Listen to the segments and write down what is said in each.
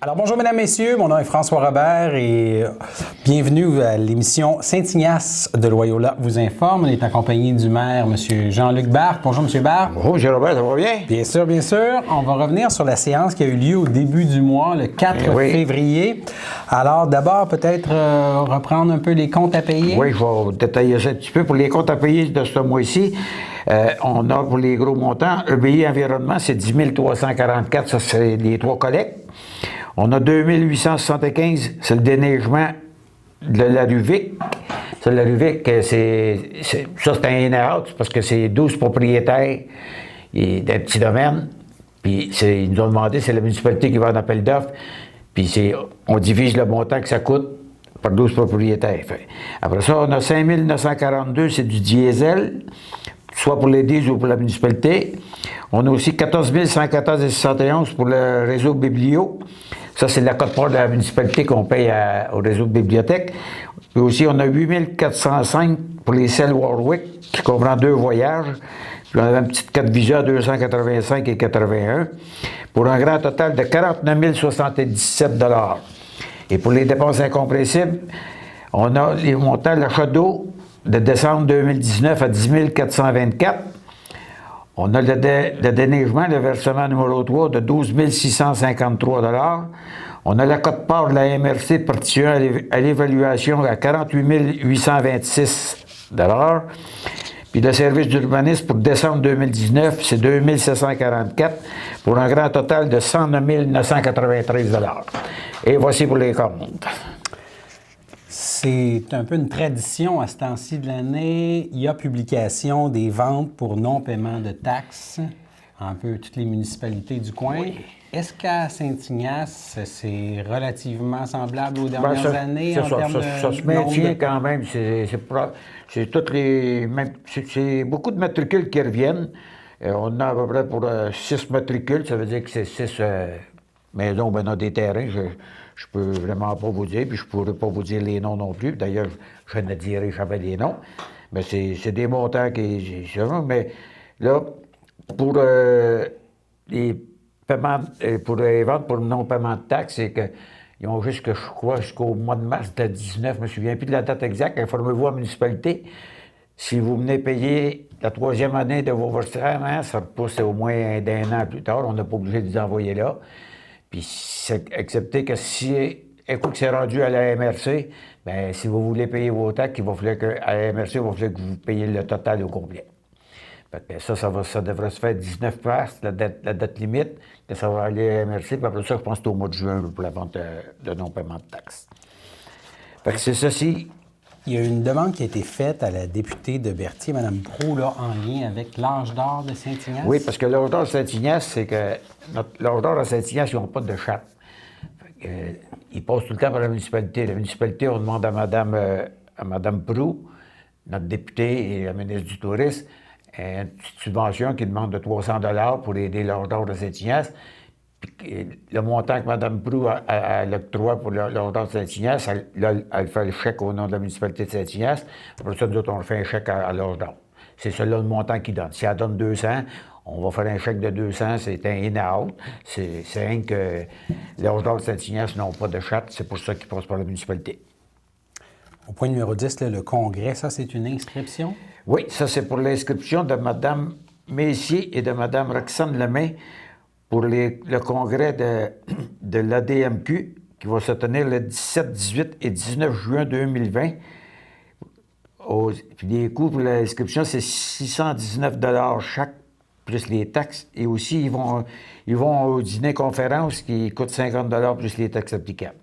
Alors bonjour mesdames, messieurs, mon nom est François Robert et bienvenue à l'émission Saint-Ignace de Loyola vous informe. On est accompagné du maire, M. Jean-Luc Barthes. Bonjour M. Barthes. Bonjour M. Robert, ça va bien? Bien sûr, bien sûr. On va revenir sur la séance qui a eu lieu au début du mois, le 4 février. Alors d'abord, peut-être reprendre un peu les comptes à payer. Oui, je vais détailler ça un petit peu. Pour les comptes à payer de ce mois-ci, on a pour les gros montants, EBI Environnement, c'est 10 344, ça c'est les trois collectes. On a 2 875, c'est le déneigement de la rue Vic. Ça, la rue Vic, ça c'est un in-out parce que c'est 12 propriétaires d'un petit domaine. Puis ils nous ont demandé, c'est la municipalité qui va en appel d'offres. Puis on divise le montant que ça coûte par 12 propriétaires. Après ça, on a 5 942, c'est du diesel, soit pour les diesel ou pour la municipalité. On a aussi 14 114,71 pour le réseau Biblio. Ça, c'est la quote-part de la municipalité qu'on paye au réseau de bibliothèque. Puis aussi, on a 8 405 pour les selles Warwick, qui comprend 2 voyages. Puis on avait une petite carte Visa 285 et 81, pour un grand total de 49 077 $. Et pour les dépenses incompressibles, on a les montants de l'achat d'eau de décembre 2019 à 10 424. On a le déneigement, le versement numéro 3 de 12 653 $. On a la quote-part de la MRC participer à l'évaluation à 48 826 $. Puis le service d'urbanisme pour décembre 2019, c'est 2 744 pour un grand total de 109 993 $. Et voici pour les comptes. C'est un peu une tradition à ce temps-ci de l'année. Il y a publication des ventes pour non-paiement de taxes, un peu toutes les municipalités du coin. Oui. Est-ce qu'à Saint-Ignace, c'est relativement semblable aux dernières années en termes de... Ça se maintient quand même. C'est toutes les mêmes... C'est beaucoup de matricules qui reviennent. On a à peu près pour 6 matricules. Ça veut dire que c'est 6 maisons où on a des terrains. Je peux vraiment pas vous dire, puis je pourrais pas vous dire les noms non plus. D'ailleurs, je ne dirai jamais les noms. Mais c'est des montants qui... Mais là, pour les paiements, pour les ventes pour le non-paiement de taxes, c'est qu'ils ont jusqu'au mois de mars de 19, je me souviens plus de la date exacte, informez-vous à la municipalité. Si vous venez payer la 3e année de vos versements, ça repousse au moins d'un an plus tard. On n'est pas obligé de les envoyer là. Puis, c'est accepté que si, un coup que c'est rendu à la MRC, bien, si vous voulez payer vos taxes, il va falloir à la MRC, il va falloir que vous payiez le total au complet. Fait que ça devrait se faire 19 mars, la date limite, que ça va aller à la MRC. Puis après ça, je pense que c'est au mois de juin pour la vente de non-paiement de taxes. Fait que c'est ceci. Il y a une demande qui a été faite à la députée de Berthier, Mme Proulx, là, en lien avec l'âge d'or de Saint-Ignace. Oui, parce que l'âge d'or de Saint-Ignace, c'est que l'âge d'or de Saint-Ignace, ils n'ont pas de charte. Ils passent tout le temps par la municipalité. La municipalité, on demande à Mme Proulx, notre députée et la ministre du Tourisme, une petite subvention qui demande de 300 $ pour aider l'âge d'or de Saint-Ignace. Puis le montant que Mme Proulx a l'octroi pour l'âge d'or de Saint-Ignace, elle fait le chèque au nom de la municipalité de Saint-Ignace. Après ça, nous autres, on fait un chèque à l'âge d'or. C'est celui-là le montant qu'il donne. Si elle donne 200, on va faire un chèque de 200, c'est un in-out. C'est rien que l'âge d'or de Saint-Ignace n'ont pas de charte, c'est pour ça qu'ils passent par la municipalité. Au point numéro 10, là, le congrès, ça, c'est une inscription? Oui, ça, c'est pour l'inscription de Mme Messier et de Mme Roxane Lemay pour le congrès de l'ADMQ qui va se tenir le 17, 18 et 19 juin 2020. Puis les coûts pour l'inscription, c'est 619 $ chaque, plus les taxes. Et aussi, ils vont au dîner-conférence qui coûte 50 $ plus les taxes applicables.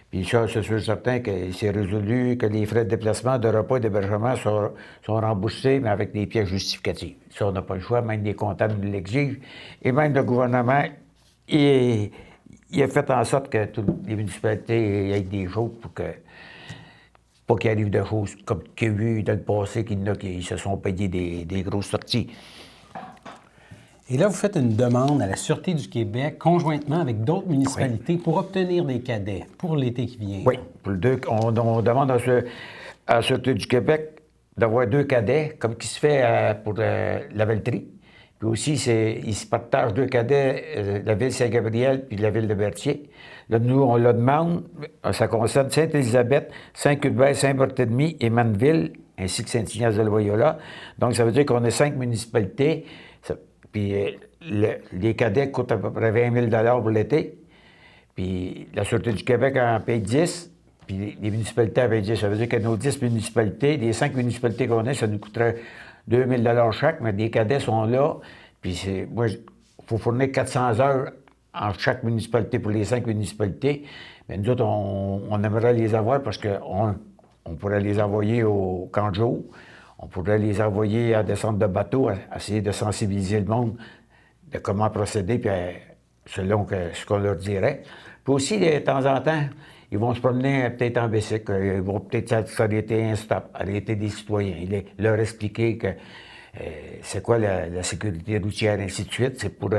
Puis ça, c'est sûr certain que c'est résolu que les frais de déplacement, de repas et d'hébergement sont remboursés, mais avec des pièces justificatives. Ça, on n'a pas le choix, même les comptables nous l'exigent. Et même le gouvernement, il a fait en sorte que toutes les municipalités aient des choses pour que pas qu'il arrive de choses comme qu'il y a eu dans le passé, qui se sont payés des grosses sorties. Et là, vous faites une demande à la Sûreté du Québec, conjointement avec d'autres municipalités, pour obtenir des cadets pour l'été qui vient. Oui. On demande à la Sûreté du Québec d'avoir 2 cadets, comme qui se fait pour la Velleterie. Puis aussi, ils se partagent 2 cadets, la ville Saint-Gabriel puis la ville de Berthier. Là, nous, on le demande, ça concerne Sainte-Élisabeth, Saint-Cuthbert, Saint-Barthélemy et Manneville, ainsi que Saint-Ignace-de-Loyola. Donc, ça veut dire qu'on a 5 municipalités. Puis les cadets coûtent à peu près 20 000 pour l'été. Puis la Sûreté du Québec en paye 10, puis les municipalités en payent 10. Ça veut dire que nos 10 municipalités, les 5 municipalités qu'on a, ça nous coûterait 2 000 chaque, mais des cadets sont là. Puis moi, il faut fournir 400 heures en chaque municipalité pour les 5 municipalités. Mais nous autres, on aimerait les avoir parce qu'on pourrait les envoyer au camp de jour. On pourrait les envoyer à des centres de bateaux, à essayer de sensibiliser le monde de comment procéder, puis selon ce qu'on leur dirait. Puis aussi, de temps en temps, ils vont se promener peut-être en bicycle, ils vont peut-être s'arrêter un stop, arrêter des citoyens, leur expliquer que c'est quoi la sécurité routière, ainsi de suite. C'est pour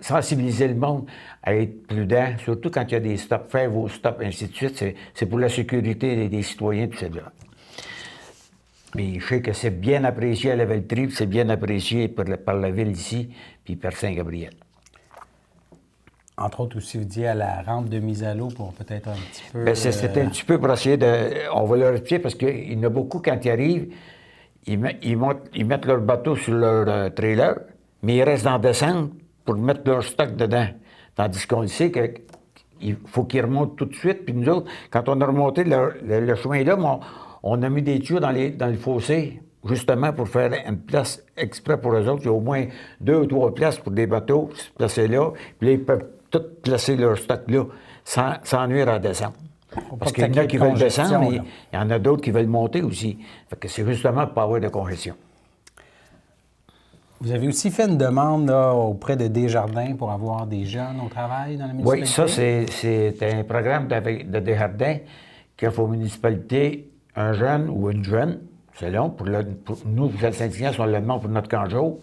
sensibiliser le monde à être prudent, surtout quand il y a des stops, faire vos stops, ainsi de suite. C'est pour la sécurité des citoyens, tout ça. Mais je sais que c'est bien apprécié à la Velletrie, c'est bien apprécié par la ville ici, puis par Saint-Gabriel. Entre autres aussi, vous dites à la rampe de mise à l'eau pour peut-être un petit peu... Bien, c'était un petit peu pour essayer de... On va leur expliquer parce qu'il y en a beaucoup, quand ils arrivent, ils mettent leur bateau sur leur trailer, mais ils restent en descente pour mettre leur stock dedans. Tandis qu'on sait qu'il faut qu'ils remontent tout de suite. Puis nous autres, quand on a remonté le chemin là, on a mis des tuyaux dans le fossé, justement pour faire une place exprès pour eux autres. Il y a au moins 2 ou 3 places pour des bateaux se placer là. Puis là, ils peuvent tous placer leur stock là, sans nuire à la descente. Parce qu'il y en a qui veulent descendre, mais il y en a d'autres qui veulent monter aussi. Fait que c'est justement pour ne pas avoir de congestion. Vous avez aussi fait une demande là, auprès de Desjardins pour avoir des jeunes au travail dans la municipalité? Oui, ça, c'est un programme de Desjardins qui offre aux municipalités un jeune ou une jeune, selon, pour nous, vous êtes Saint-Ignace, on le demande pour notre camp de jour.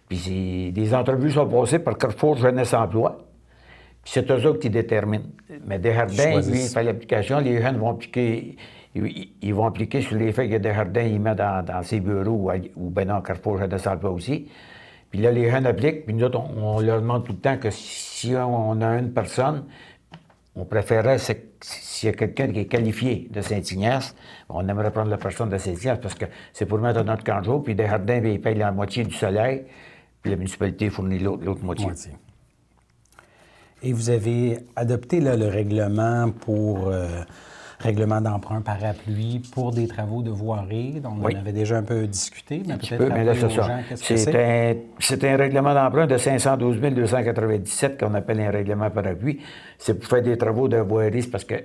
Puis des entrevues sont passées par Carrefour Jeunesse Emploi. Puis c'est eux autres qui déterminent. Mais Desjardins, lui, il fait l'application, les jeunes vont appliquer, ils vont appliquer sur les faits que Desjardins, il met dans ses bureaux, ou bien dans Carrefour Jeunesse Emploi aussi. Puis là, les jeunes appliquent, puis nous autres, on leur demande tout le temps que si on a une personne, on préférerait, s'il y a quelqu'un qui est qualifié de Saint-Ignace, on aimerait prendre la personne de Saint-Ignace parce que c'est pour mettre dans notre camp de jour, puis Desjardins, ils payent la moitié du salaire, puis la municipalité fournit l'autre moitié. Et vous avez adopté là, le règlement pour règlement d'emprunt par appui pour des travaux de voirie. Donc, on en avait déjà un peu discuté, mais peut-être mais là, c'est ça. C'est un règlement d'emprunt de 512 297 qu'on appelle un règlement par appui. C'est pour faire des travaux de voirie, parce que,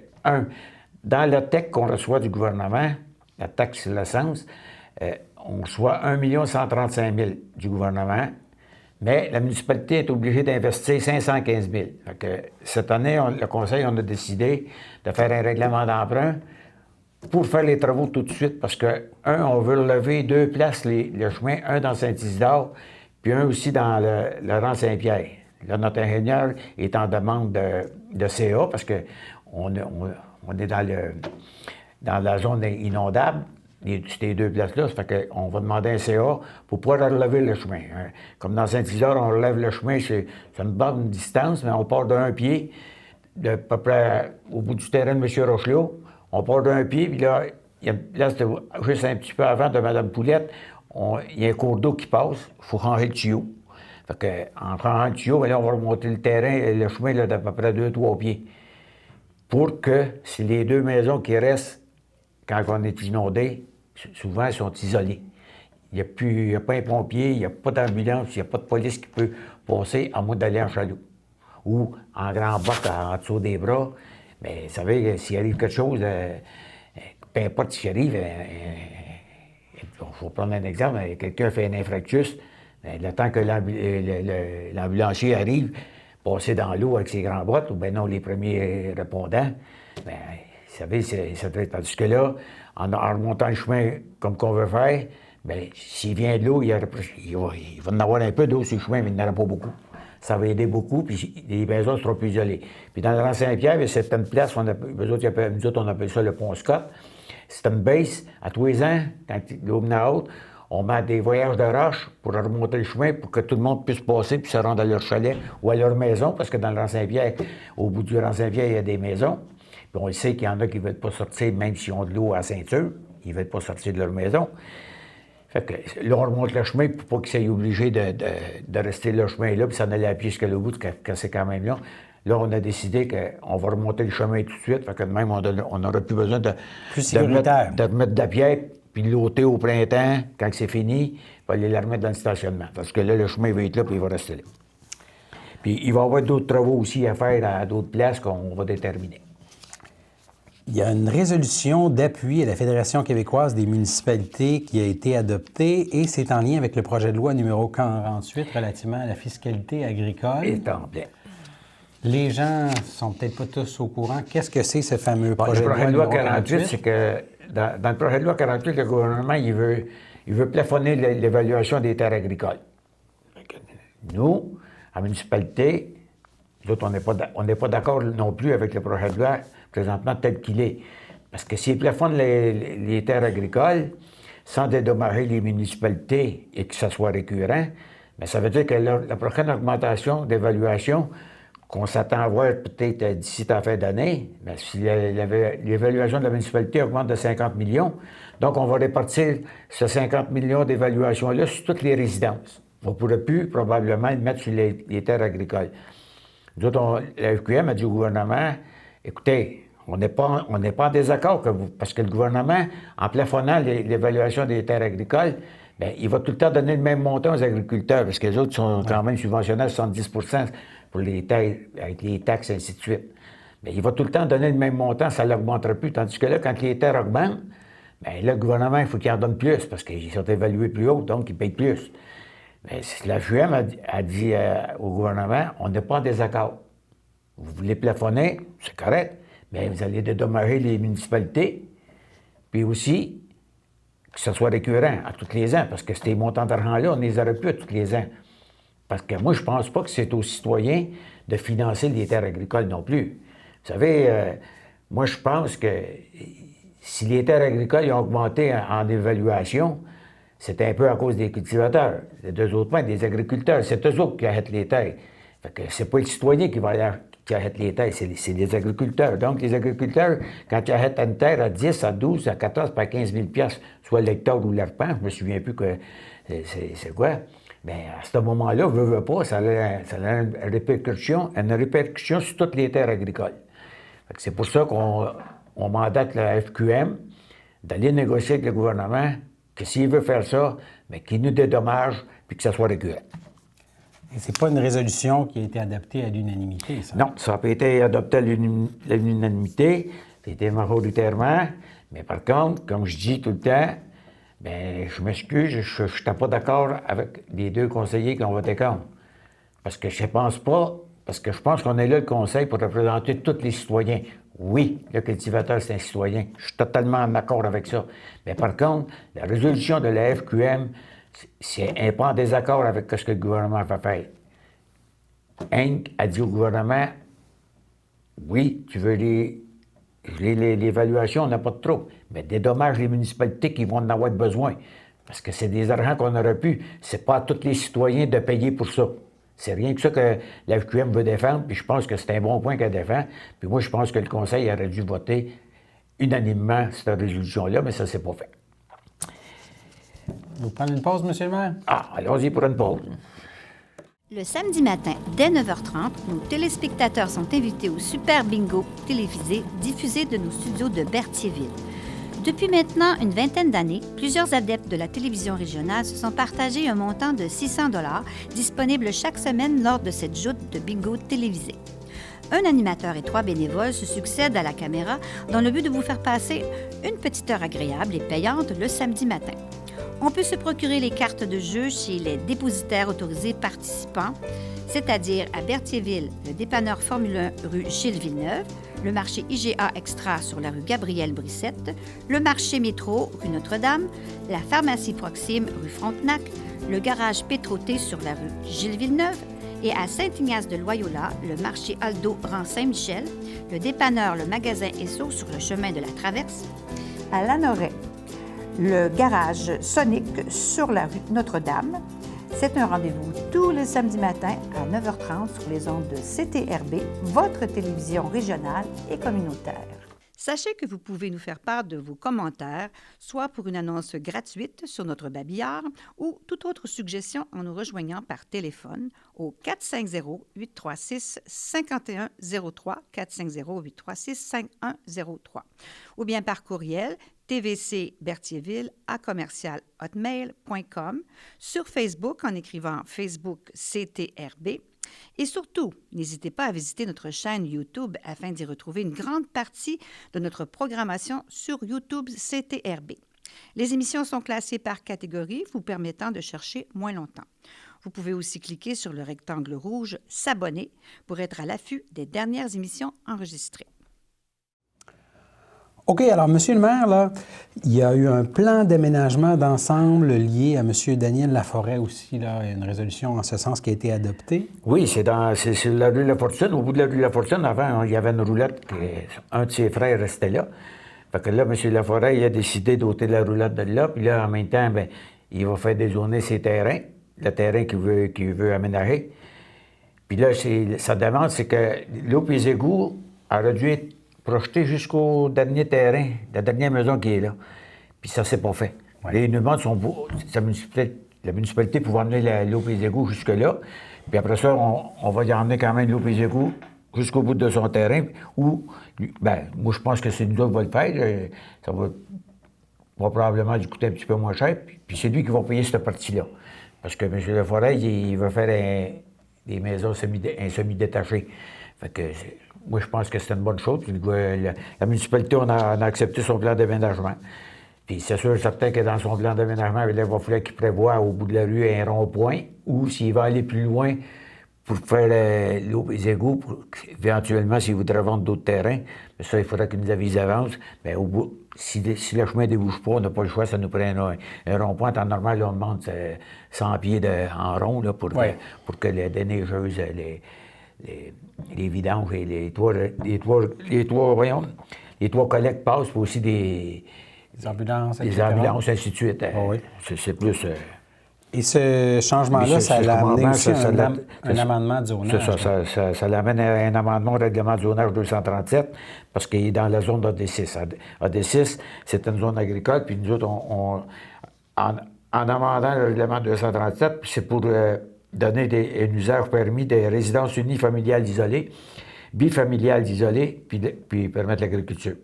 dans la TEC qu'on reçoit du gouvernement, la taxe sur l'essence, on reçoit 1 135 000 du gouvernement, mais la municipalité est obligée d'investir 515 000. Fait que cette année, le conseil, on a décidé de faire un règlement d'emprunt pour faire les travaux tout de suite, parce que, on veut relever 2 places, le chemin, un dans Saint-Isidore, puis un aussi dans le rang Saint-Pierre. Là, notre ingénieur est en demande de CA, parce qu'on est dans la zone inondable, ces 2 places-là. Ça fait qu'on va demander un CA pour pouvoir relever le chemin. Comme dans Saint-Isidore, on relève le chemin, c'est une bonne distance, mais on part d'un pied, de peu près au bout du terrain de M. Rochelot. On part d'un pied, puis là, il y a une place juste un petit peu avant de Mme Poulette, il y a un cours d'eau qui passe, il faut ranger le tuyau. Fait que, en rangeant le tuyau, là, on va remonter le terrain, le chemin là, d'à peu près 2-3 pieds. Pour que, si les 2 maisons qui restent, quand on est inondé, souvent, elles sont isolées. Il n'y a pas un pompier, il n'y a pas d'ambulance, il n'y a pas de police qui peut passer à moins d'aller en chaloupe. Ou en grand boc en dessous des bras. Mais vous savez, s'il arrive quelque chose, peu importe ce qui arrive, il faut prendre un exemple, quelqu'un fait un infarctus, le temps que l'ambulancier arrive, passer dans l'eau avec ses grands bottes, ou bien non, les premiers répondants, bien, vous savez, ça doit être... Tandis que là, en remontant le chemin comme qu'on veut faire, bien, s'il vient de l'eau, il va en avoir un peu d'eau sur le chemin, mais il n'en aura pas beaucoup. Ça va aider beaucoup, puis les maisons seront plus isolées. Puis dans le rang Saint-Pierre, il y a certaines places, nous autres, on appelle ça le pont Scott. C'est une base, à tous les ans, quand l'eau venait haute, on met des voyages de roche pour remonter le chemin pour que tout le monde puisse passer puis se rendre à leur chalet ou à leur maison, parce que dans le Rang-Saint-Pierre, au bout du Rang-Saint-Pierre, il y a des maisons. Puis on le sait qu'il y en a qui ne veulent pas sortir, même s'ils ont de l'eau à la ceinture. Ils ne veulent pas sortir de leur maison. Fait que là, on remonte le chemin pour pas qu'ils soient obligés de rester le chemin là puis s'en aller à pied jusqu'à l'au bout, quand c'est quand même long. Là, on a décidé qu'on va remonter le chemin tout de suite. Fait que même, on n'aura plus besoin de remettre de la pierre puis de l'ôter au printemps, quand c'est fini, puis aller la remettre dans le stationnement. Parce que là, le chemin va être là puis il va rester là. Puis il va y avoir d'autres travaux aussi à faire à d'autres places qu'on va déterminer. Il y a une résolution d'appui à la Fédération québécoise des municipalités qui a été adoptée et c'est en lien avec le projet de loi numéro 48 relativement à la fiscalité agricole. Et tant bien. Les gens ne sont peut-être pas tous au courant. Qu'est-ce que c'est ce fameux projet de loi numéro 48? Le projet de loi 48, 48? c'est que dans le projet de loi 48, le gouvernement, il veut plafonner l'évaluation des terres agricoles. Nous, en municipalité, nous autres, on n'est pas d'accord non plus avec le projet de loi présentement tel qu'il est. Parce que s'il plafonne les terres agricoles sans dédommager les municipalités et que ça soit récurrent, bien, ça veut dire que la prochaine augmentation d'évaluation qu'on s'attend à voir peut-être d'ici la fin d'année, bien, si l'évaluation de la municipalité augmente de 50 millions, donc on va répartir ce 50 millions d'évaluation-là sur toutes les résidences. On ne pourrait plus probablement le mettre sur les terres agricoles. Nous autres, la FQM a dit au gouvernement, écoutez, on n'est pas en désaccord parce que le gouvernement, en plafonnant l'évaluation des terres agricoles, bien, il va tout le temps donner le même montant aux agriculteurs parce que les autres sont quand même subventionnés à 70 pour les terres, avec les taxes et ainsi de suite. Bien, il va tout le temps donner le même montant, ça ne l'augmentera plus. Tandis que là, quand les terres augmentent, bien, là, le gouvernement, il faut qu'il en donne plus parce qu'ils sont évalués plus haut, donc ils payent plus. Mais la FUM a dit au gouvernement, on n'est pas en désaccord. Vous voulez plafonner, c'est correct, mais vous allez dédommager les municipalités, puis aussi que ce soit récurrent à tous les ans, parce que ces montants d'argent-là, on ne les aurait plus à tous les ans. Parce que moi, je ne pense pas que c'est aux citoyens de financer les terres agricoles non plus. Vous savez, moi, je pense que si les terres agricoles ont augmenté en évaluation, c'est un peu à cause des cultivateurs. Les deux autres points, des agriculteurs. C'est eux autres qui achètent les terres. Fait que c'est pas le citoyen qui achète les terres, c'est les agriculteurs. Donc, les agriculteurs, quand ils achètent une terre à 10, à 12, à 14, à 15 000 $, soit l'hectare ou l'arpent, je me souviens plus que c'est quoi, bien, à ce moment-là, veut pas, ça a une répercussion sur toutes les terres agricoles. Fait que c'est pour ça qu'on mandate la FQM d'aller négocier avec le gouvernement que s'il veut faire ça, bien, qu'il nous dédommage puis que ça soit récurrent. Et c'est pas une résolution qui a été adoptée à l'unanimité, ça? Non, ça n'a pas été adopté à l'unanimité, c'était majoritairement, mais par contre, comme je dis tout le temps, bien, je m'excuse, je n'étais pas d'accord avec les deux conseillers qui ont voté contre. Parce que je pense qu'on est là, le conseil, pour représenter tous les citoyens. Oui, le cultivateur, c'est un citoyen. Je suis totalement en accord avec ça. Mais par contre, la résolution de la FQM, c'est pas en désaccord avec ce que le gouvernement va faire. Hank a dit au gouvernement, oui, tu veux l'évaluation, on n'a pas de trop, mais dédommage les municipalités qui vont en avoir besoin. Parce que c'est des argents qu'on aurait pu. C'est pas à tous les citoyens de payer pour ça. C'est rien que ça que la FQM veut défendre, puis je pense que c'est un bon point qu'elle défend. Puis moi, je pense que le Conseil aurait dû voter unanimement cette résolution-là, mais ça ne s'est pas fait. Vous prenez une pause, M. le maire? Ah, allons-y pour une pause. Le samedi matin, dès 9h30, nos téléspectateurs sont invités au Super Bingo télévisé diffusé de nos studios de Berthierville. Depuis maintenant une vingtaine d'années, plusieurs adeptes de la télévision régionale se sont partagés un montant de 600 $ disponible chaque semaine lors de cette joute de bingo télévisé. Un animateur et 3 bénévoles se succèdent à la caméra dans le but de vous faire passer une petite heure agréable et payante le samedi matin. On peut se procurer les cartes de jeu chez les dépositaires autorisés participants, c'est-à-dire à Berthierville, le dépanneur Formule 1 rue Gilles Villeneuve, le marché IGA Extra sur la rue Gabrielle Brissette, le marché Métro rue Notre-Dame, la pharmacie Proxime rue Frontenac, le garage Pétroté sur la rue Gilles Villeneuve et à Saint-Ignace-de-Loyola, le marché Aldo rang Saint-Michel, le dépanneur Le Magasin Esso sur le chemin de la Traverse, à Lanoret, le garage Sonic sur la rue Notre-Dame. C'est un rendez-vous tous les samedis matins à 9h30 sur les ondes de CTRB, votre télévision régionale et communautaire. Sachez que vous pouvez nous faire part de vos commentaires, soit pour une annonce gratuite sur notre babillard ou toute autre suggestion en nous rejoignant par téléphone au 450-836-5103, 450-836-5103, ou bien par courriel tvcberthierville@hotmail.com, sur Facebook en écrivant Facebook CTRB. Et surtout, n'hésitez pas à visiter notre chaîne YouTube afin d'y retrouver une grande partie de notre programmation sur YouTube CTRB. Les émissions sont classées par catégorie, vous permettant de chercher moins longtemps. Vous pouvez aussi cliquer sur le rectangle rouge « S'abonner » pour être à l'affût des dernières émissions enregistrées. OK, alors, Monsieur le maire, là, il y a eu un plan d'aménagement d'ensemble lié à M. Daniel Laforêt aussi, là, une résolution en ce sens qui a été adoptée. Oui, c'est la rue La Fortune. Au bout de la rue La Fortune, avant, il y avait une roulette, un de ses frères restait là. Fait que là, M. Laforêt, il a décidé d'ôter la roulette de là, puis là, en même temps, bien, il va faire dézoner ses terrains, le terrain qu'il veut aménager. Puis là, sa demande, c'est que l'eau et les égouts auraient dû être projeté jusqu'au dernier terrain, la dernière maison qui est là. Puis ça, c'est pas fait. Ouais. Les demandes sont la municipalité pour emmener l'eau et les égouts jusque-là. Puis après ça, on va y emmener quand même l'eau et les égouts jusqu'au bout de son terrain. Ou, ben, moi, je pense que c'est nous autres qui va le faire. Ça va probablement lui coûter un petit peu moins cher. Puis c'est lui qui va payer cette partie-là. Parce que M. Laforêt, il va faire des maisons semi-détachées. Fait que moi, je pense que c'est une bonne chose. La municipalité, on a accepté son plan d'aménagement. Puis c'est sûr et certain que dans son plan d'aménagement, il va falloir qu'il prévoie au bout de la rue un rond-point, ou s'il va aller plus loin pour faire l'eau et les égouts, éventuellement, s'il voudrait vendre d'autres terrains, mais ça, il faudrait qu'il nous avise d'avance. Mais au bout, si le chemin ne débouche pas, on n'a pas le choix, ça nous prend un rond-point. En temps normal, là, on demande 100 pieds en rond là, pour que les déneigeuses, les vidanges et les toits collectes passent, puis aussi des ambulances, ainsi de suite. Oui. C'est plus... Et ce changement-là, ça l'a amené aussi un amendement de zonage. Ça l'amène à un amendement au règlement de zonage 237, parce qu'il est dans la zone d'AD6. AD6, c'est une zone agricole, puis nous autres, en amendant le règlement 237, c'est pour... donner un usage permis des résidences unifamiliales isolées, bifamiliales isolées, puis permettre l'agriculture.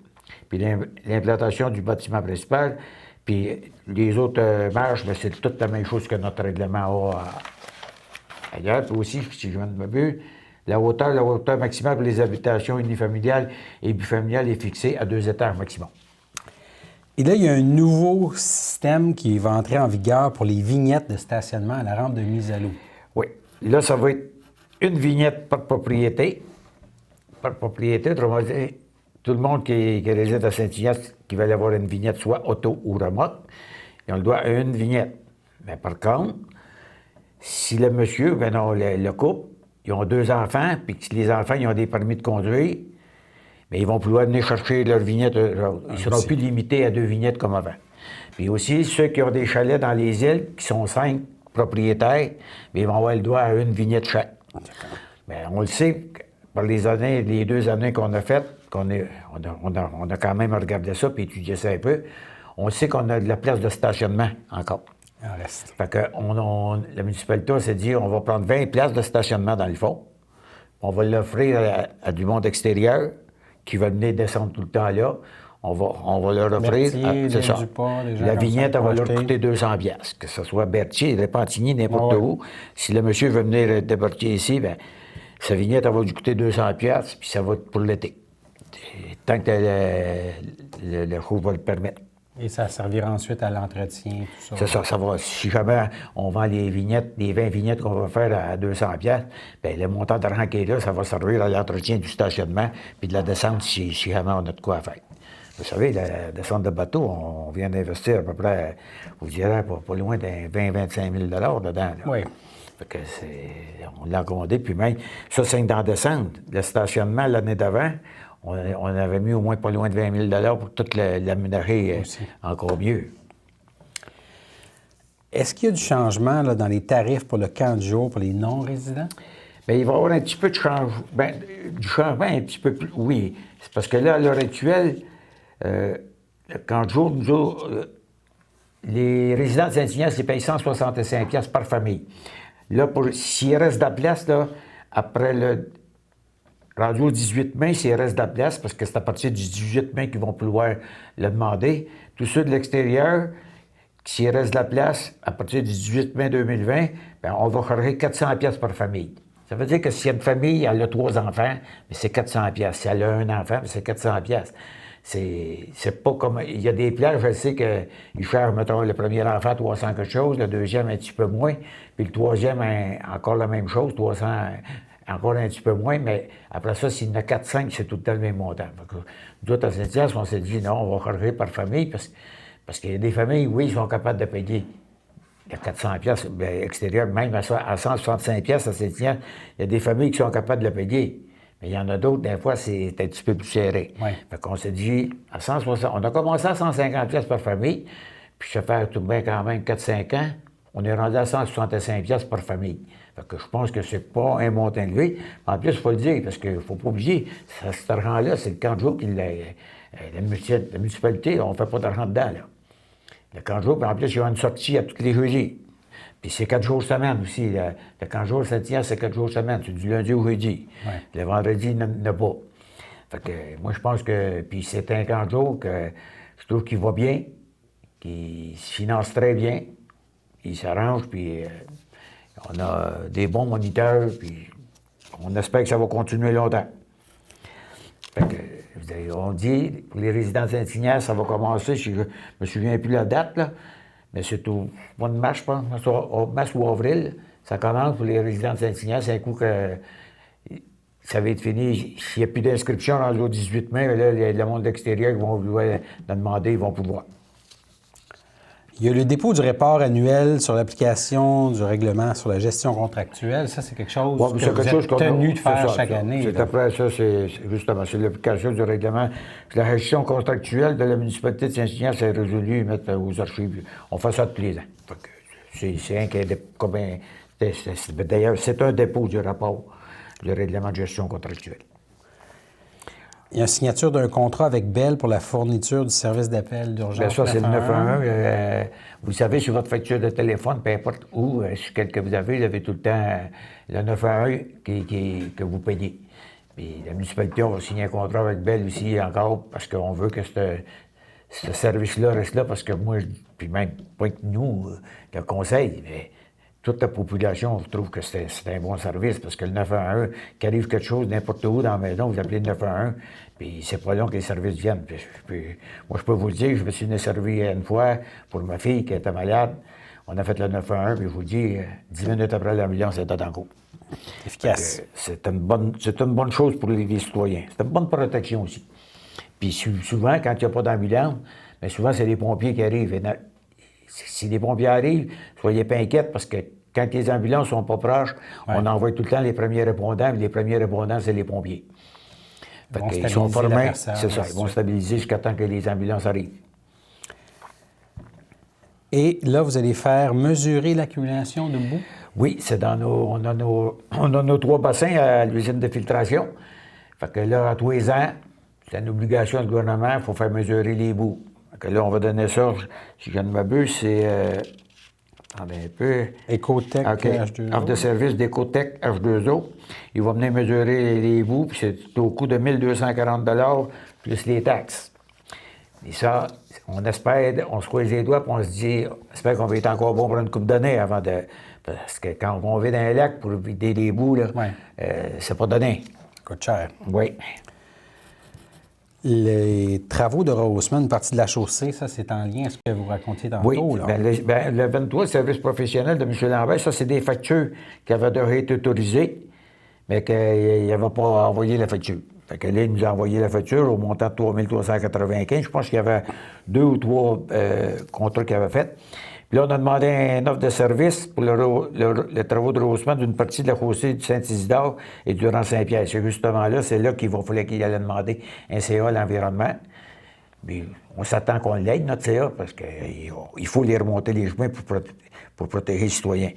Puis l'implantation du bâtiment principal, puis les autres marges, bien, c'est toute la même chose que notre règlement a ailleurs. Puis aussi, si je me m'abuse, la hauteur maximale pour les habitations unifamiliales et bifamiliales est fixée à 2 étages maximum. Et là, il y a un nouveau système qui va entrer en vigueur pour les vignettes de stationnement à la rampe de mise à l'eau. Oui. Là, ça va être une vignette par propriété. Par propriété, autrement dit, tout le monde qui réside à Saint-Ignace, qui va avoir une vignette, soit auto ou remorque, ils ont le droit à une vignette. Mais par contre, si le monsieur, ben non, le couple, ils ont 2 enfants, puis que les enfants, ils ont des permis de conduire, mais ils vont pouvoir venir chercher leur vignette. Ils ne seront plus limités à 2 vignettes comme avant. Puis aussi, ceux qui ont des chalets dans les îles, qui sont 5 propriétaires, mais ils vont avoir le droit à une vignette chaque. Bien, on le sait, par les 2 années qu'on a faites, on a quand même regardé ça puis étudié ça un peu, on sait qu'on a de la place de stationnement encore. Il en reste. Fait que la municipalité s'est dit, on va prendre 20 places de stationnement dans le fond. On va l'offrir à du monde extérieur qui va venir descendre tout le temps là. On va leur offrir, c'est ça. La vignette, elle va leur coûter 200 piastres. Que ce soit Berthier, Repentigny, n'importe où. Si le monsieur veut venir de Berthier ici, bien, sa vignette, elle va lui coûter 200 piastres, puis ça va être pour l'été. Tant que le chose va le permettre. Et ça servira ensuite à l'entretien, tout ça. C'est ça, ça va. Si jamais on vend les vignettes, les 20 vignettes qu'on va faire à 200 piastres, bien, le montant d'argent qui est là, ça va servir à l'entretien du stationnement, puis de la descente si jamais on a de quoi faire. Vous savez, la descente de bateau, on vient d'investir à peu près, vous direz, pas loin d'un 20-25 000 dedans. Là. Oui. Fait que on l'a commandé, puis même, ça, c'est dans la descente. Le stationnement, l'année d'avant, on avait mis au moins pas loin de 20 000 pour tout l'aménager encore mieux. Est-ce qu'il y a du changement là, dans les tarifs pour le camp de jour pour les non-résidents? Bien, il va y avoir un petit peu de changement. Du changement un petit peu plus. Oui. C'est parce que là, à l'heure actuelle, le camp de jour, nous autres, les résidents de Saint-Ignace, ils payent 165$ par famille. Là, s'il reste de la place, là, après le. Rendu au 18 mai, s'il reste de la place, parce que c'est à partir du 18 mai qu'ils vont pouvoir le demander, tous ceux de l'extérieur, s'il reste de la place, à partir du 18 mai 2020, bien, on va charger 400$ par famille. Ça veut dire que s'il y a une famille, elle a 3 enfants, c'est 400$. Si elle a un enfant, c'est 400$. C'est pas comme... Il y a des plages, je sais qu'ils chargent, mettons, le premier enfant 300 quelque chose, le deuxième un petit peu moins, puis le troisième encore la même chose, 300, encore un petit peu moins, mais après ça, s'il y en a 4-5, c'est tout le temps le même montant. Nous autres, à Saint-Ignace, on s'est dit, non, on va charger par famille, parce qu'il y a des familles, oui, ils sont capables de payer. Il y a 400$ bien, extérieur, même à 165$ à Saint-Ignace, il y a des familles qui sont capables de le payer. Mais il y en a d'autres, des fois, c'est un petit peu plus serré. Oui. Fait qu'on s'est dit, à 160, on a commencé à 150$ par famille, puis ça fait tout de même quand même 4-5 ans, on est rendu à 165$ par famille. Fait que je pense que c'est pas un montant élevé. En plus, il faut le dire, parce qu'il ne faut pas oublier, cet argent-là, c'est le camp de jour qui la municipalité, on ne fait pas d'argent dedans, là. Le camp de jour, puis en plus, il y a une sortie à tous les jeudis. Puis c'est 4 jours semaine aussi. Le camp de jour Saint-Ignace, c'est 4 jours semaine. C'est du lundi au jeudi. Ouais. Le vendredi, il n'y en a pas. Fait que moi, je pense que... Puis c'est un camp de jour que je trouve qu'il va bien, qu'il se finance très bien, il s'arrange, puis on a des bons moniteurs, puis on espère que ça va continuer longtemps. Fait que, on dit, pour les résidents de Saint-Ignace, ça va commencer, je ne me souviens plus la date, là, mais c'est au mois de mars, je pense, mars ou avril, ça commence pour les résidents de Saint-Ignace, un coup que ça va être fini, s'il n'y a plus d'inscription dans le 18 mai, là, le monde extérieur qui vont vouloir demander, ils vont pouvoir. Il y a le dépôt du rapport annuel sur l'application du règlement sur la gestion contractuelle. Ça, c'est quelque chose que vous êtes tenu de faire chaque année. C'est après ça, c'est justement, c'est l'application du règlement. La gestion contractuelle de la municipalité de Saint-Ignace est résolue, mettre aux archives. On fait ça tous les ans. C'est un qui est d'ailleurs, c'est un dépôt du rapport, du règlement de gestion contractuelle. Il y a une signature d'un contrat avec Bell pour la fourniture du service d'appel d'urgence. Bien, ça, c'est le 911. Vous savez, sur votre facture de téléphone, peu importe où, sur quel que vous avez tout le temps le 911 que vous payez. Puis la municipalité, on va signer un contrat avec Bell aussi encore parce qu'on veut que ce service-là reste là parce que moi, puis même pas que nous, le conseil, mais toute la population trouve que c'est un bon service parce que le 911, qu'il arrive quelque chose n'importe où dans la maison, vous appelez le 911, puis c'est pas long que les services viennent. Puis, moi, je peux vous le dire, je me suis servi une fois pour ma fille qui était malade. On a fait le 911, puis je vous dis, 10 minutes après l'ambulance, elle était en cours. Efficace. C'est une bonne chose pour les citoyens. C'est une bonne protection aussi. Puis souvent, quand il n'y a pas d'ambulance, bien souvent, c'est les pompiers qui arrivent. Et si les pompiers arrivent, soyez pas inquiets parce que quand les ambulances sont pas proches, on envoie tout le temps les premiers répondants. Les premiers répondants, c'est les pompiers. Ils sont formés, c'est ça, ils vont stabiliser jusqu'à temps que les ambulances arrivent. Et là, vous allez faire mesurer l'accumulation de boue? Oui, c'est dans on a nos 3 bassins à l'usine de filtration. Fait que là, à tous les ans, c'est une obligation du gouvernement, il faut faire mesurer les boues. Fait que là, on va donner ça, si je ne m'abuse, c'est... attendez un peu. Ecotech H2O. Offre de service d'Ecotech H2O. Il va venir mesurer les boues, puis c'est au coût de 1 240 $ plus les taxes. Et ça, on espère, on se croise les doigts, puis on se dit, on espère qu'on va être encore bon pour une couple d'années avant de... Parce que quand on va dans un lac pour vider les boues, là, c'est pas donné. Ça coûte cher. Oui. Les travaux de rehaussement, une partie de la chaussée, ça, c'est en lien à ce que vous racontiez tantôt. Oui, là. Le 23, le service professionnel de M. Lambert, ça, c'est des factures qui avaient déjà été autorisées, mais qu'il n'avait pas envoyé la facture. Fait que là, il nous a envoyé la facture au montant de 3 395. Je pense qu'il y avait 2 ou 3 contrats qu'il avait fait. Puis là, on a demandé un offre de service pour le travaux de rehaussement d'une partie de la chaussée du Saint-Isidore et du Rang-Saint-Pierre. C'est justement là, c'est là qu'il fallait qu'il allait demander un CA à l'environnement. Puis on s'attend qu'on l'aide, notre CA, parce qu'il faut les remonter les chemins pour protéger les citoyens.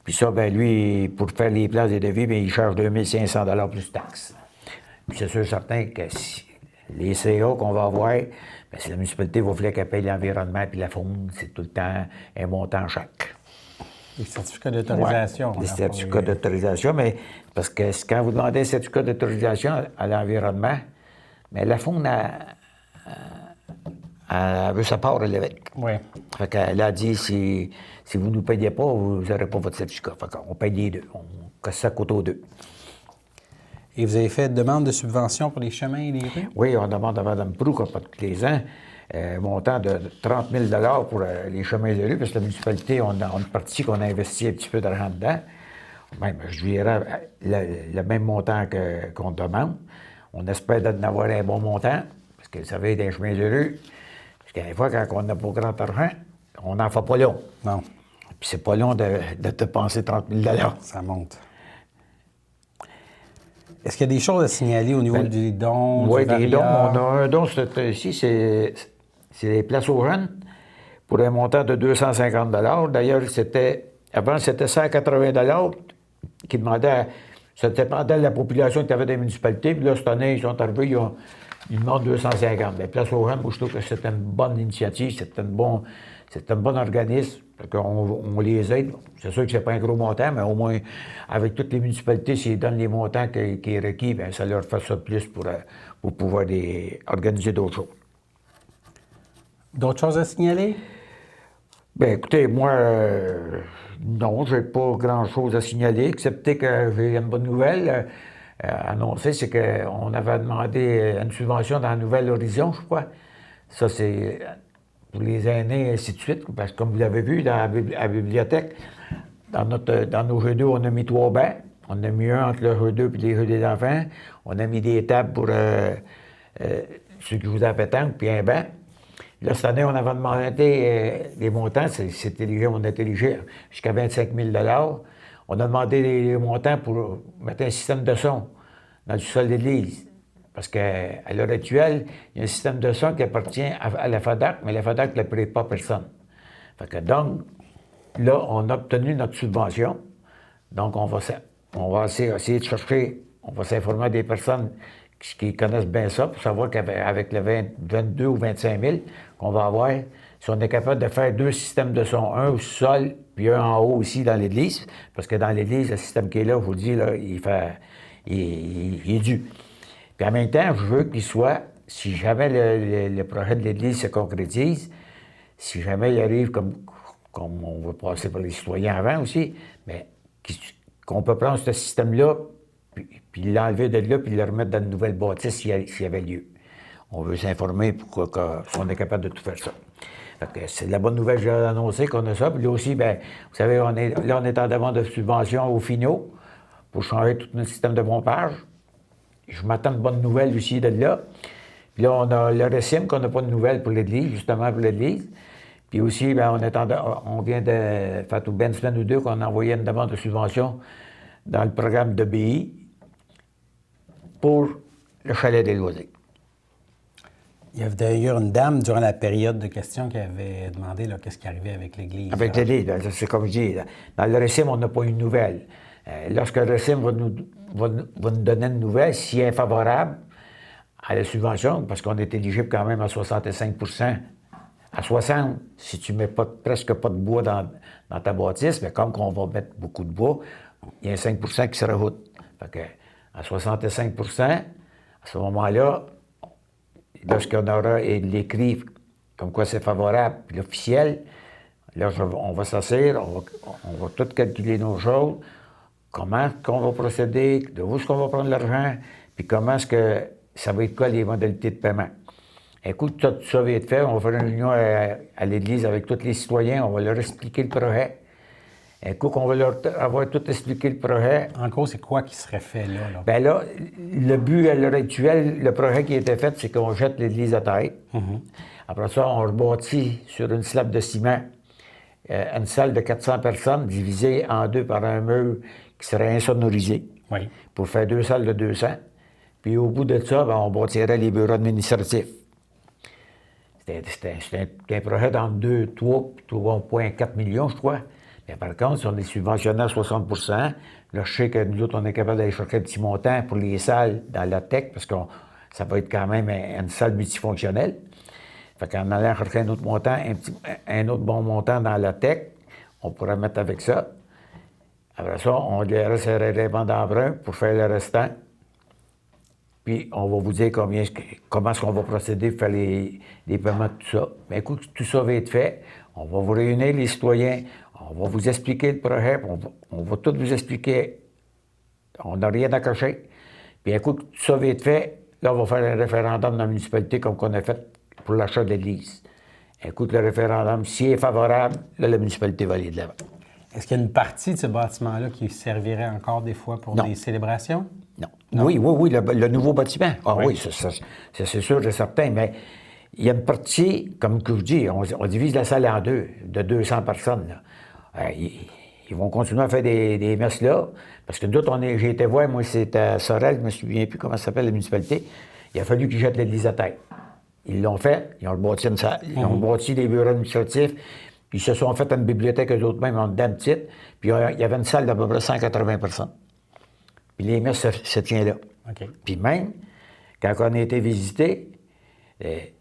Puis ça, ben lui, pour faire les places des devis, ben il charge 2500 $ plus taxes. Puis c'est sûr certain que les CA qu'on va avoir, ben si la municipalité va falloir qu'elle paye l'environnement puis la faune, c'est tout le temps un montant chaque. Les certificats d'autorisation. Les certificats d'autorisation, mais parce que quand vous demandez un certificat d'autorisation à l'environnement, mais la faune, elle veut sa part à l'évêque. Oui. Fait qu'elle a dit, si vous ne nous payez pas, vous n'aurez pas votre certificat. Fait qu'on paye les deux. On casse ça côté aux deux. Et vous avez fait demande de subvention pour les chemins et les rues? Oui, on demande à Mme Proulx, comme tous les ans, un montant de 30 000 $ pour les chemins de rue, parce que la municipalité, on a une partie qu'on a investi un petit peu d'argent dedans. Même, je dirais le même montant qu'on demande. On espère d'en avoir un bon montant, parce que vous savez, des chemins de rue, parce qu'à fois, quand on n'a pas grand argent, on n'en fait pas long. Non. Puis c'est pas long de dépenser 30 000 $. Ça monte. Est-ce qu'il y a des choses à signaler au niveau des dons? Oui, des dons. variable? On a un don ici, c'est les places aux jeunes, pour un montant de 250 $. D'ailleurs, avant, c'était 180 $ qui demandaient. Ça dépendait de la population qui avait des municipalités. Puis là, cette année, ils sont arrivés, ils demandent 250. Les places aux jeunes, moi, je trouve que c'était une bonne initiative, c'était un bon organisme. On les aide. C'est sûr que c'est pas un gros montant, mais au moins, avec toutes les municipalités, s'ils donnent les montants qui est requis, bien, ça leur fait ça de plus pour pouvoir organiser d'autres choses. D'autres choses à signaler? Bien, écoutez, moi, non, j'ai pas grand-chose à signaler, excepté que j'ai une bonne nouvelle annoncée, c'est qu'on avait demandé une subvention dans la Nouvelle Horizon, je crois. Ça, c'est pour les aînés, et ainsi de suite, parce que comme vous l'avez vu, à la bibliothèque, dans nos jeux d'eau, on a mis 3 bancs. On a mis un entre le jeu d'eau et les jeux des enfants. On a mis des tables pour ceux qui jouent à la pétanque, puis un banc. Là, cette année, on avait demandé les montants, on a éligé jusqu'à 25 000 $. On a demandé les montants pour mettre un système de son dans le sol de l'église. Parce qu'à l'heure actuelle, il y a un système de son qui appartient à la FADAC, mais la FADAC ne le paye pas personne. Fait que donc, là, on a obtenu notre subvention. Donc, on va essayer de chercher, on va s'informer des personnes qui connaissent bien ça pour savoir qu'avec le 22 ou 25 000 qu'on va avoir, si on est capable de faire 2 systèmes de son, un au sol, puis un en haut aussi dans l'église, parce que dans l'église, le système qui est là, je vous le dis, là, il est dû. Puis en même temps, je veux qu'il soit, si jamais le projet de l'Église se concrétise, si jamais il arrive comme on va passer par les citoyens avant aussi, mais qu'on peut prendre ce système-là, puis l'enlever de là, puis le remettre dans une nouvelle bâtisse s'il y avait lieu. On veut s'informer pour qu'on est capable de tout faire ça. C'est la bonne nouvelle que j'ai annoncée qu'on a ça. Puis là aussi, bien, vous savez, on est en demande de subvention aux finaux pour changer tout notre système de pompage. Je m'attends de bonnes nouvelles aussi de là. Puis là, on a le RSIM qu'on n'a pas de nouvelles pour l'Église, justement pour l'Église. Puis aussi, bien, on vient de faire une semaine ou deux qu'on a envoyé une demande de subvention dans le programme de BI pour le chalet des loisirs. Il y avait d'ailleurs une dame, durant la période de questions, qui avait demandé qu'est-ce qui arrivait avec l'Église. Avec l'Église, c'est comme je dis, dans le RSIM, on n'a pas eu de nouvelles. Lorsque le RSIM va nous donner une nouvelle, si elle est favorable à la subvention, parce qu'on est éligible quand même à 65 %, à 60 si tu ne mets presque pas de bois dans ta bâtisse, mais comme on va mettre beaucoup de bois, il y a un 5 % qui se rajoute. Fait que, à 65 % à ce moment-là, lorsqu'on aura l'écrit comme quoi c'est favorable, puis l'officiel, là, on va s'asseoir, on va tout calculer nos choses, comment qu'on va procéder, de où est-ce qu'on va prendre l'argent, puis comment est-ce que ça va être quoi les modalités de paiement. Écoute, tout ça va être fait, on va faire une réunion à l'Église avec tous les citoyens, on va leur expliquer le projet. Un coup qu'on va leur avoir tout expliqué le projet. En gros, c'est quoi qui serait fait là? Bien là, le but à l'heure actuelle, le projet qui a été fait, c'est qu'on jette l'église à terre. Après ça, on rebâtit sur une slab de ciment une salle de 400 personnes divisée en deux par un mur qui serait insonorisé. Oui. Pour faire 2 salles de 200. Puis au bout de ça, bien, on bâtirait les bureaux administratifs. C'était un projet d'entre 3,4 millions, je crois. Mais par contre, si on est subventionné à 60 là, je sais que nous autres, on est capable d'aller chercher un petit montant pour les salles dans la tech, parce que ça va être quand même une salle multifonctionnelle. Fait qu'en allant chercher un autre montant, un autre bon montant dans la tech, on pourrait mettre avec ça. Après ça, on verra ses règlements d'emprunt pour faire le restant. Puis, on va vous dire comment est-ce qu'on va procéder pour faire les paiements de tout ça. Mais écoute, tout ça va être fait. On va vous réunir, les citoyens. On va vous expliquer le projet. On va tout vous expliquer. On n'a rien à cacher. Puis, écoute, tout ça va être fait. Là, on va faire un référendum dans la municipalité comme qu'on a fait pour l'achat de l'église. Écoute, le référendum, s'il est favorable, là, la municipalité va aller de l'avant. Est-ce qu'il y a une partie de ce bâtiment-là qui servirait encore des fois pour des célébrations? Non. Non. Oui, le nouveau bâtiment. Ah Oui. oui, ça, c'est sûr et certain, mais il y a une partie, comme que je dis, on divise la salle en deux, de 200 personnes. Là. Ils vont continuer à faire des messes là, parce que nous autres, j'ai été voir, moi, c'était à Sorel, je ne me souviens plus comment ça s'appelle, la municipalité. Il a fallu qu'ils jettent l'église à terre. Ils l'ont fait, ils ont bâti une salle, ils ont bâti des bureaux administratifs, puis ils se sont fait une bibliothèque eux autres mêmes en dedans petite, puis il y avait une salle d'à peu près 180 personnes. Puis les messes se tiennent là. OK. Puis même, quand on a été visité, il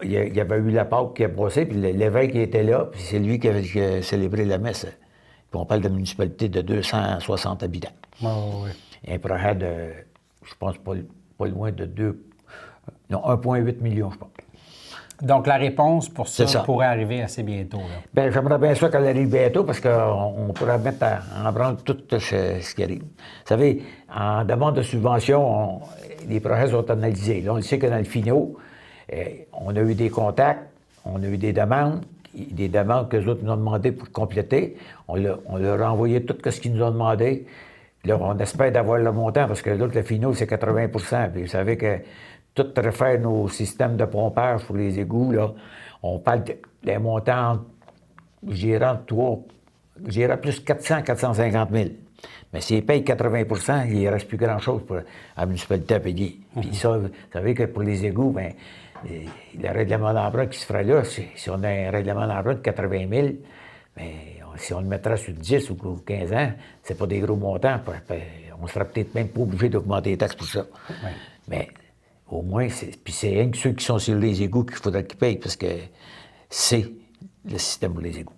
y avait eu la Pâque qui a passé, puis l'évêque qui était là, puis c'est lui qui a célébré la messe. Puis on parle de municipalité de 260 habitants. Oui. Un projet de, je pense, pas loin de 1,8 million, je pense. Donc, la réponse pour ça, C'est ça. pourrait arriver assez bientôt. Là. Bien, j'aimerais bien ça qu'elle arrive bientôt parce qu'on pourrait mettre en branle tout ce qui arrive. Vous savez, en demande de subvention, les projets sont analysés. Là, on sait que dans le finaux, on a eu des contacts, on a eu des demandes que les autres nous ont demandé pour compléter. On leur a envoyé tout ce qu'ils nous ont demandé. Là, on espère d'avoir le montant parce que l'autre, le finaux, c'est 80 Puis vous savez que tout refaire nos systèmes de pompage pour les égouts, là, on parle des montants, je dirais plus 400-450 000. Mais s'ils payent 80 il ne reste plus grand-chose pour la municipalité à payer. Puis ça, vous savez que pour les égouts, bien, le règlement d'emprunt qui se ferait là, si on a un règlement d'emprunt de 80 000, bien, si on le mettra sur 10 ou 15 ans, c'est pas des gros montants. On serait peut-être même pas obligé d'augmenter les taxes pour ça. Oui. Mais au moins, puis c'est rien que ceux qui sont sur les égouts qu'il faudrait qu'ils payent, parce que c'est le système pour les égouts.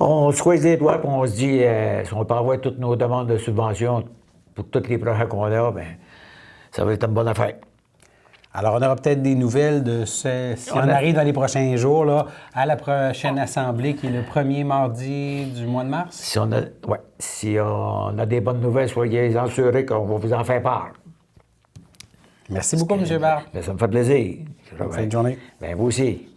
On se croise les doigts, puis on se dit, si on peut avoir toutes nos demandes de subvention pour tous les projets qu'on a, bien, ça va être une bonne affaire. Alors, on aura peut-être des nouvelles de ce... Si on arrive dans les prochains jours, là, à la prochaine assemblée, qui est le premier mardi du mois de mars? Si on a des bonnes nouvelles, soyez assurés qu'on va vous en faire part. Merci beaucoup, M. Barre. Ça me fait plaisir. Bonne fin de journée. Bien, vous aussi.